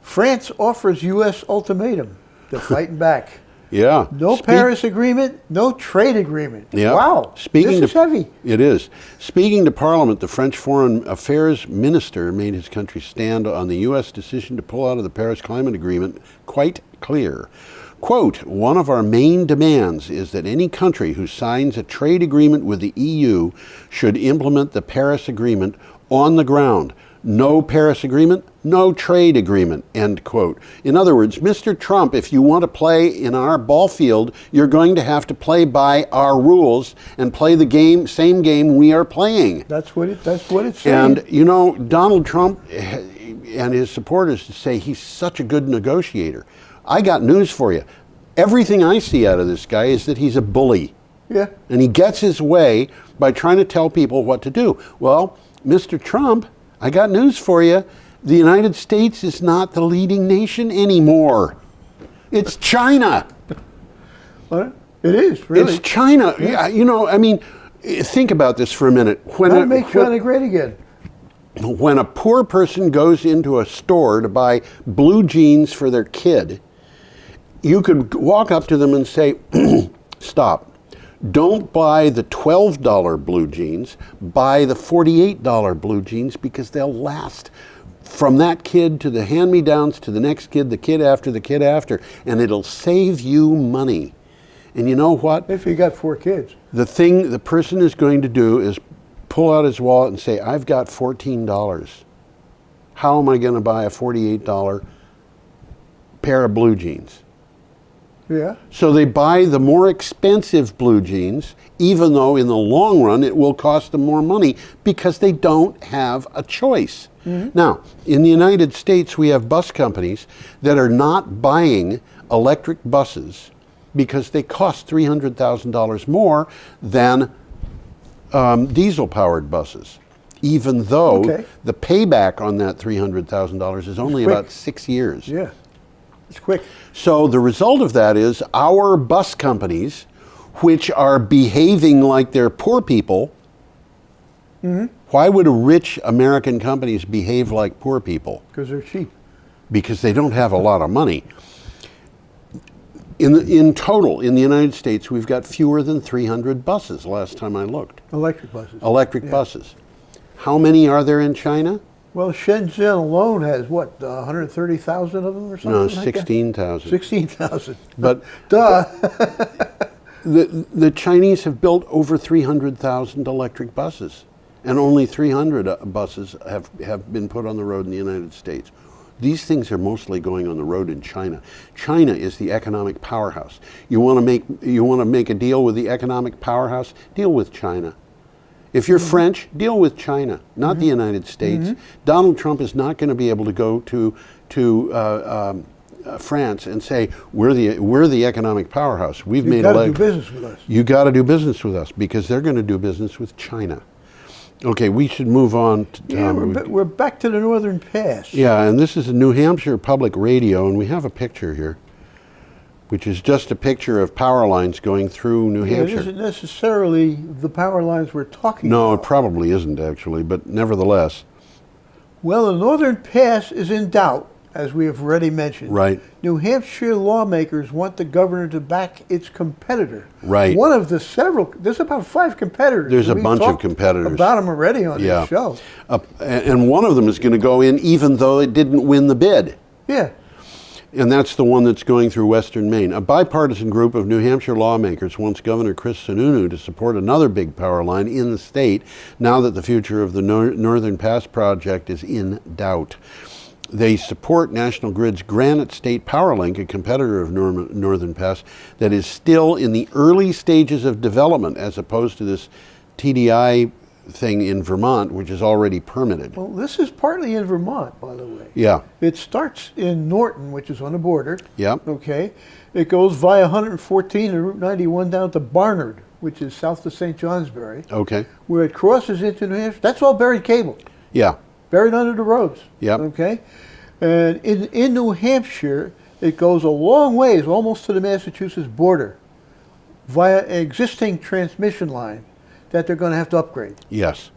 France offers U.S. ultimatum. They're fighting back. Yeah. No Paris Agreement, no trade agreement. Yeah. Wow. This is heavy. It is. Speaking to Parliament, the French Foreign Affairs Minister made his country stand on the U.S. decision to pull out of the Paris Climate Agreement quite clear. Quote, one of our main demands is that any country who signs a trade agreement with the EU should implement the Paris Agreement on the ground. No Paris Agreement, no trade agreement, end quote. In other words, Mr. Trump, if you want to play in our ball field, you're going to have to play by our rules and play the same game we are playing. That's what it's saying. And, you know, Donald Trump and his supporters say he's such a good negotiator. I got news for you. Everything I see out of this guy is that he's a bully. Yeah. And he gets his way by trying to tell people what to do. Well, Mr. Trump, I got news for you. The United States is not the leading nation anymore. It's China. What? It is, really. It's China. Yeah. You know, I mean, think about this for a minute. How to make China great again. When a poor person goes into a store to buy blue jeans for their kid, you could walk up to them and say, stop. Don't buy the $12 blue jeans, buy the $48 blue jeans because they'll last from that kid to the hand-me-downs to the next kid, the kid after, and it'll save you money. And you know what? If you got 4 kids. The thing the person is going to do is pull out his wallet and say, I've got $14. How am I going to buy a $48 pair of blue jeans? Yeah. So they buy the more expensive blue jeans, even though in the long run it will cost them more money because they don't have a choice. Mm-hmm. Now, in the United States, we have bus companies that are not buying electric buses because they cost $300,000 more than diesel-powered buses, even though the payback on that $300,000 is only about 6 years. Yeah. It's quick. So the result of that is our bus companies, which are behaving like they're poor people, why would rich American companies behave like poor people? Because they're cheap. Because they don't have a lot of money. In total, in the United States, we've got fewer than 300 buses last time I looked. Electric buses. Electric buses. How many are there in China? Well, Shenzhen alone has, what, 130,000 of them or something? No, like 16,000. 16,000. But duh. the Chinese have built over 300,000 electric buses, and only 300 buses have been put on the road in the United States. These things are mostly going on the road in China. China is the economic powerhouse. You want to make a deal with the economic powerhouse? Deal with China. If you're French, deal with China, not the United States. Donald Trump is not going to be able to go to France and say we're the economic powerhouse. We've made a leg. You got to do business with us. You got to do business with us because they're going to do business with China. Okay, we should move on to Tom. Yeah, we're back to the Northern Pass. Yeah, and this is a New Hampshire Public Radio, and we have a picture here, which is just a picture of power lines going through New Hampshire. It isn't necessarily the power lines we're talking No, about. it probably isn't actually, but nevertheless. Well, the Northern Pass is in doubt, as we have already mentioned. Right. New Hampshire lawmakers want the governor to back its competitor. Right. One of the several, there's about 5 competitors. There's a We've bunch of talked competitors. about them already on this show. And one of them is going to go in even though it didn't win the bid. Yeah. And that's the one that's going through Western Maine. A bipartisan group of New Hampshire lawmakers wants Governor Chris Sununu to support another big power line in the state now that the future of the Northern Pass project is in doubt. They support National Grid's Granite State Powerlink, a competitor of Northern Pass, that is still in the early stages of development as opposed to this TDI thing in Vermont, which is already permitted. Well, this is partly in Vermont, by the way. Yeah. It starts in Norton, which is on the border. Yep. Okay. It goes via 114 and Route 91 down to Barnard, which is south of St. Johnsbury, Okay. where it crosses into New Hampshire. That's all buried cable, Yeah. buried under the roads. Yep. Okay. And in New Hampshire, it goes a long ways, almost to the Massachusetts border, via an existing transmission line that they're going to have to upgrade. Yes.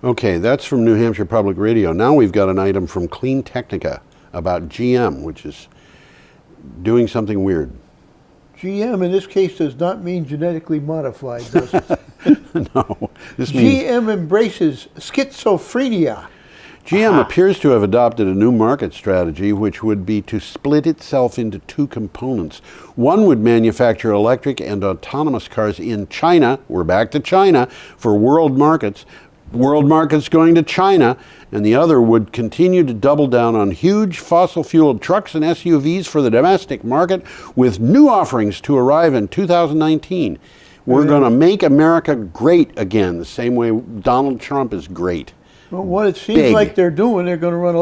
Okay, that's from New Hampshire Public Radio. Now we've got an item from Clean Technica about GM, which is doing something weird. GM in this case does not mean genetically modified, does it? No. This means GM embraces schizophrenia. GM appears to have adopted a new market strategy, which would be to split itself into two components. One would manufacture electric and autonomous cars in China. We're back to China for world markets going to China. And the other would continue to double down on huge fossil-fueled trucks and SUVs for the domestic market, with new offerings to arrive in 2019. We're going to make America great again, the same way Donald Trump is great. Well, what it seems Big. like they're doing, they're going to run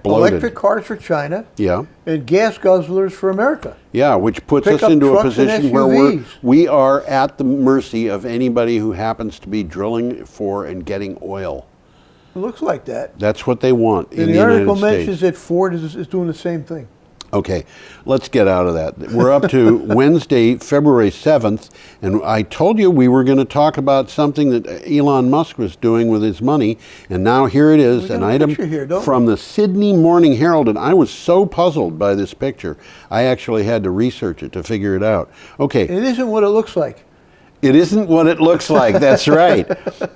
electric cars for China Yeah. and gas guzzlers for America. Yeah, which puts us Pickup into a trucks and position where SUVs. we are at the mercy of anybody who happens to be drilling for and getting oil. It looks like that. That's what they want in And the the article United mentions States. that Ford is doing the same thing. Okay, let's get out of that. We're up to Wednesday, February 7th, and I told you we were going to talk about something that Elon Musk was doing with his money, and now here it is, We got an a item picture here, don't we? from the Sydney Morning Herald, and I was so puzzled by this picture, I actually had to research it to figure it out. Okay. It isn't what it looks like. It isn't what it looks like. That's right.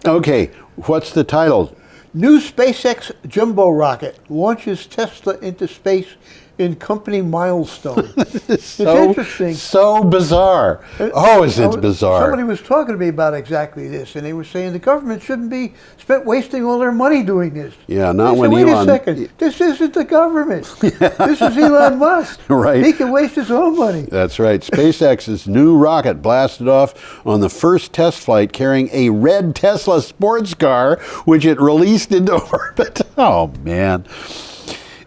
Okay, what's the title? New SpaceX jumbo rocket launches Tesla into space in company milestone. It's interesting. So bizarre. Oh, is it bizarre? Somebody was talking to me about exactly this, and they were saying the government shouldn't be wasting all their money doing this. Yeah, not I said, when wait Elon. a second. This isn't the government. This is Elon Musk. Right. He can waste his own money. That's right. SpaceX's new rocket blasted off on the first test flight carrying a red Tesla sports car, which it released into orbit. Oh, man.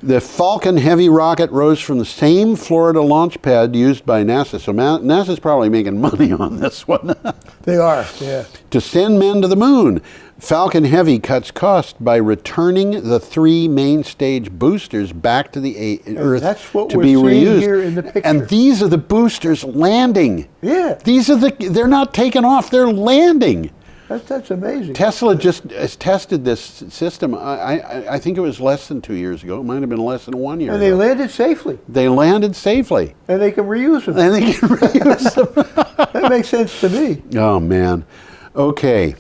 The Falcon Heavy rocket rose from the same Florida launch pad used by NASA. So NASA's probably making money on this one. They are, yeah. To send men to the moon. Falcon Heavy cuts cost by returning the 3 main stage boosters back to the Earth that's what to we're be seeing reused. here in the picture. And these are the boosters landing. Yeah. They're not taking off, they're landing. That's amazing. Tesla just has tested this system. I think it was less than 2 years ago. It might have been less than 1 year And ago. they landed safely. They landed safely. And they can reuse them. And they can reuse them. That makes sense to me. Oh, man. Okay.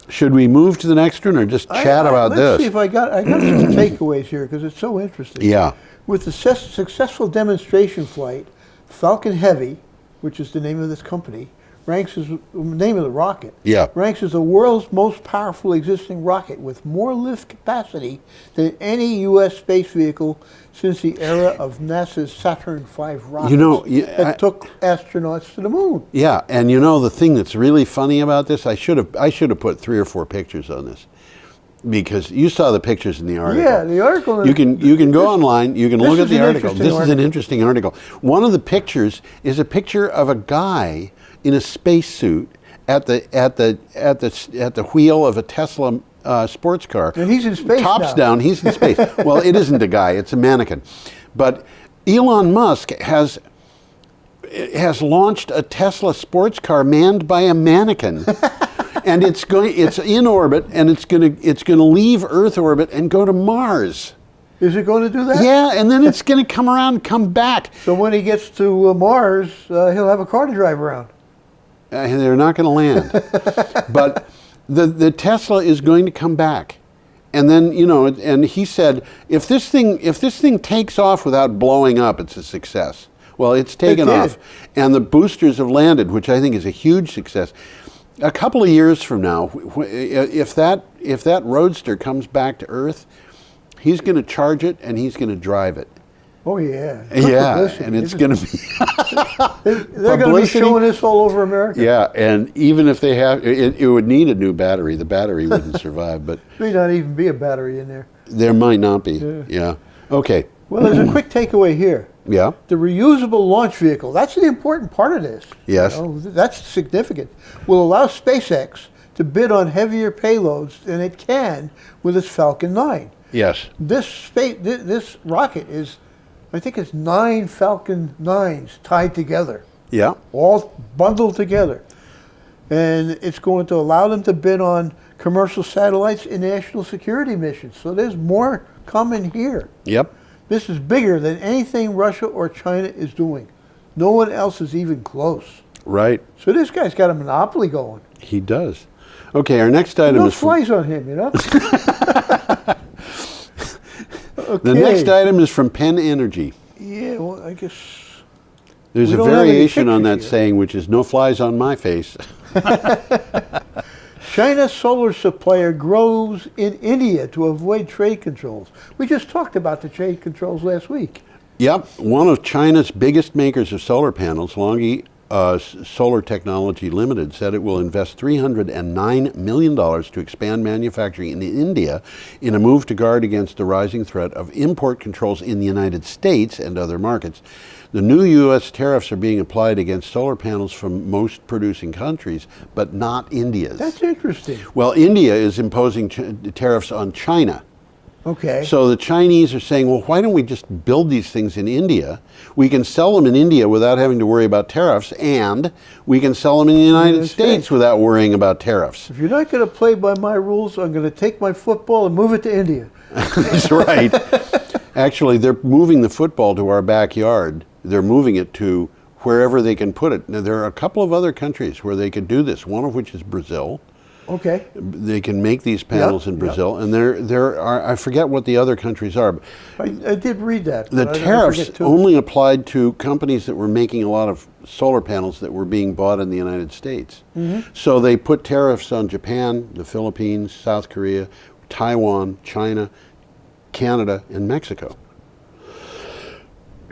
Should we move to the next one or just chat about let's this? see if I got some takeaways here because it's so interesting. Yeah. With the successful demonstration flight, Falcon Heavy, which is the name of this company, ranks as the name of the rocket. Yeah. Ranks as the world's most powerful existing rocket with more lift capacity than any U.S. space vehicle since the era of NASA's Saturn V rockets that took astronauts to the moon. Yeah, and you know the thing that's really funny about this, I should have put 3 or 4 pictures on this, because you saw the pictures in the article. Yeah, the article. You can go online. You can look at the article. This is an article. interesting article. One of the pictures is a picture of a guy in a spacesuit at the wheel of a Tesla sports car. And he's in space Tops now. down. He's in space. Well, it isn't a guy. It's a mannequin. But Elon Musk has launched a Tesla sports car manned by a mannequin. And it's in orbit, and it's going to leave Earth orbit and go to Mars. Is it going to do that? Yeah, and then it's going to come around and come back. So when he gets to Mars, he'll have a car to drive around. They're not going to land. But the Tesla is going to come back. And then, and he said, if this thing takes off without blowing up, it's a success. Well, it's taken off. And the boosters have landed, which I think is a huge success. A couple of years from now, if that roadster comes back to Earth, he's going to charge it and he's going to drive it. Oh yeah. Good Yeah, publicity. and it's going to be They're going to be publicity. showing this all over America. Yeah, and even if they have, it would need a new battery. The battery wouldn't survive, but May not even be a battery in there. there might not be. Yeah. Yeah. Okay. Well, there's a quick takeaway here. Yeah. The reusable launch vehicle, that's the important part of this. Yes. That's significant. Will allow SpaceX to bid on heavier payloads than it can with its Falcon 9. Yes. This rocket is, I think it's 9 Falcon 9s tied together, Yeah. all bundled together. And it's going to allow them to bid on commercial satellites in national security missions. So there's more coming here. Yep. This is bigger than anything Russia or China is doing. No one else is even close. Right. So this guy's got a monopoly going. He does. Okay, our next item No is from, flies on him, you know? the next item is from Penn Energy. Yeah, well, I guess There's We a don't have any variation on that pictures here. saying, which is no flies on my face. China's solar supplier grows in India to avoid trade controls. We just talked about the trade controls last week. Yep, one of China's biggest makers of solar panels, Longi Solar Technology Limited, said it will invest $309 million to expand manufacturing in India in a move to guard against the rising threat of import controls in the United States and other markets. The new U.S. tariffs are being applied against solar panels from most producing countries, but not India's. That's interesting. Well, India is imposing tariffs on China. Okay. So the Chinese are saying, well, why don't we just build these things in India? We can sell them in India without having to worry about tariffs, and we can sell them in the United States without worrying about tariffs. If you're not going to play by my rules, I'm going to take my football and move it to India. That's right. Actually, they're moving the football to our backyard. They're moving it to wherever they can put it. Now, there are a couple of other countries where they could do this, one of which is Brazil. Okay. They can make these panels in Yep. Brazil, and there are, I forget what the other countries are. I did read that. The but I tariffs forget too. only applied to companies that were making a lot of solar panels that were being bought in the United States. So they put tariffs on Japan, the Philippines, South Korea, Taiwan, China, Canada, and Mexico.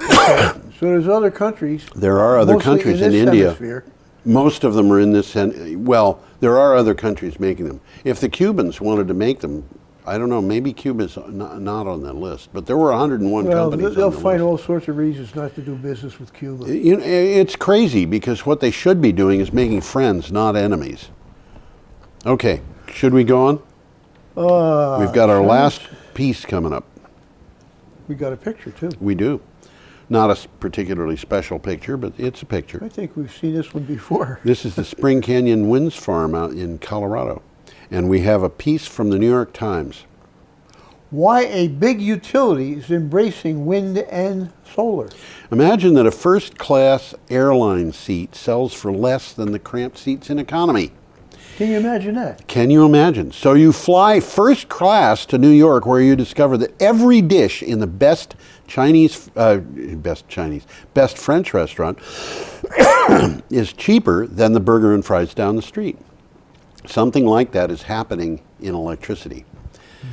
So there's other countries. There are other mostly countries in this India. hemisphere. Most of them are in this, well, there are other countries making them. If the Cubans wanted to make them, I don't know, maybe Cuba's not on that list, but there were 101 Well, companies they'll on the find list. all sorts of reasons not to do business with Cuba. You know, it's crazy because what they should be doing is making friends, not enemies. Okay, should we go on? We've got our last piece coming up. We got a picture too. We do. Not a particularly special picture, but it's a picture. I think we've seen this one before. This is the Spring Canyon Winds Farm out in Colorado. And we have a piece from the New York Times. Why a big utility is embracing wind and solar. Imagine that a first-class airline seat sells for less than the cramped seats in economy. Can you imagine that? Can you imagine? So you fly first class to New York, where you discover that every dish in the best French restaurant is cheaper than the burger and fries down the street. Something like that is happening in electricity.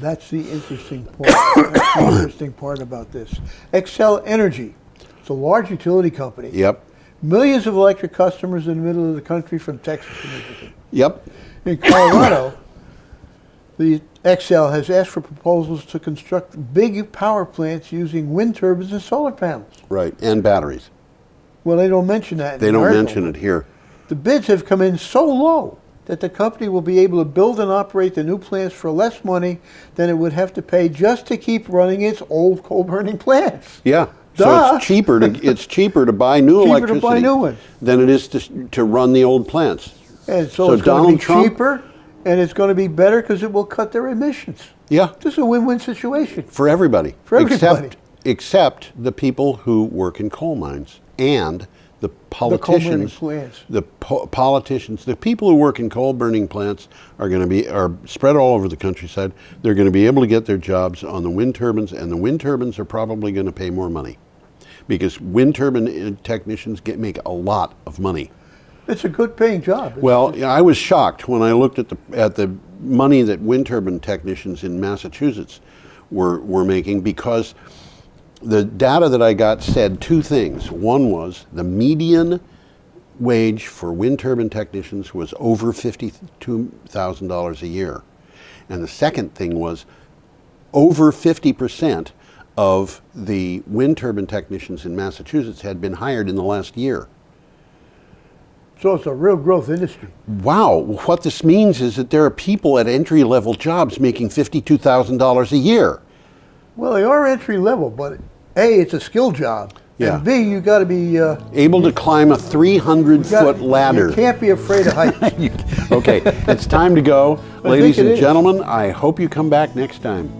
That's the interesting point. That's the interesting part about this. Xcel Energy. It's a large utility company. Yep. Millions of electric customers in the middle of the country from Texas to Michigan. Yep. In Colorado, the Xcel has asked for proposals to construct big power plants using wind turbines and solar panels. Right. And batteries. Well, they don't mention that in They the don't article. mention it here. The bids have come in so low that the company will be able to build and operate the new plants for less money than it would have to pay just to keep running its old coal-burning plants. Yeah. Duh. So it's cheaper to buy new Cheaper to electricity buy new ones. than it is to run the old plants. And so So it's going Donald to be Trump- cheaper, and it's going to be better because it will cut their emissions. Yeah. This is a win-win situation. For everybody. For everybody. Except the people who work in coal mines and the coal-burning politicians. plants. The politicians, the people who work in coal burning plants are spread all over the countryside. They're going to be able to get their jobs on the wind turbines, and the wind turbines are probably going to pay more money because wind turbine technicians make a lot of money. It's a good paying job. Well, I was shocked when I looked at the money that wind turbine technicians in Massachusetts were making, because the data that I got said two things. One was the median wage for wind turbine technicians was over $52,000 a year. And the second thing was over 50% of the wind turbine technicians in Massachusetts had been hired in the last year. So it's a real growth industry. Wow, what this means is that there are people at entry-level jobs making $52,000 a year. Well, they are entry level, but A, it's a skill job. Yeah. And B, you got to be Able to climb a 300-foot ladder. You can't be afraid of heights. Okay, it's time to go. Ladies it and is. gentlemen, I hope you come back next time.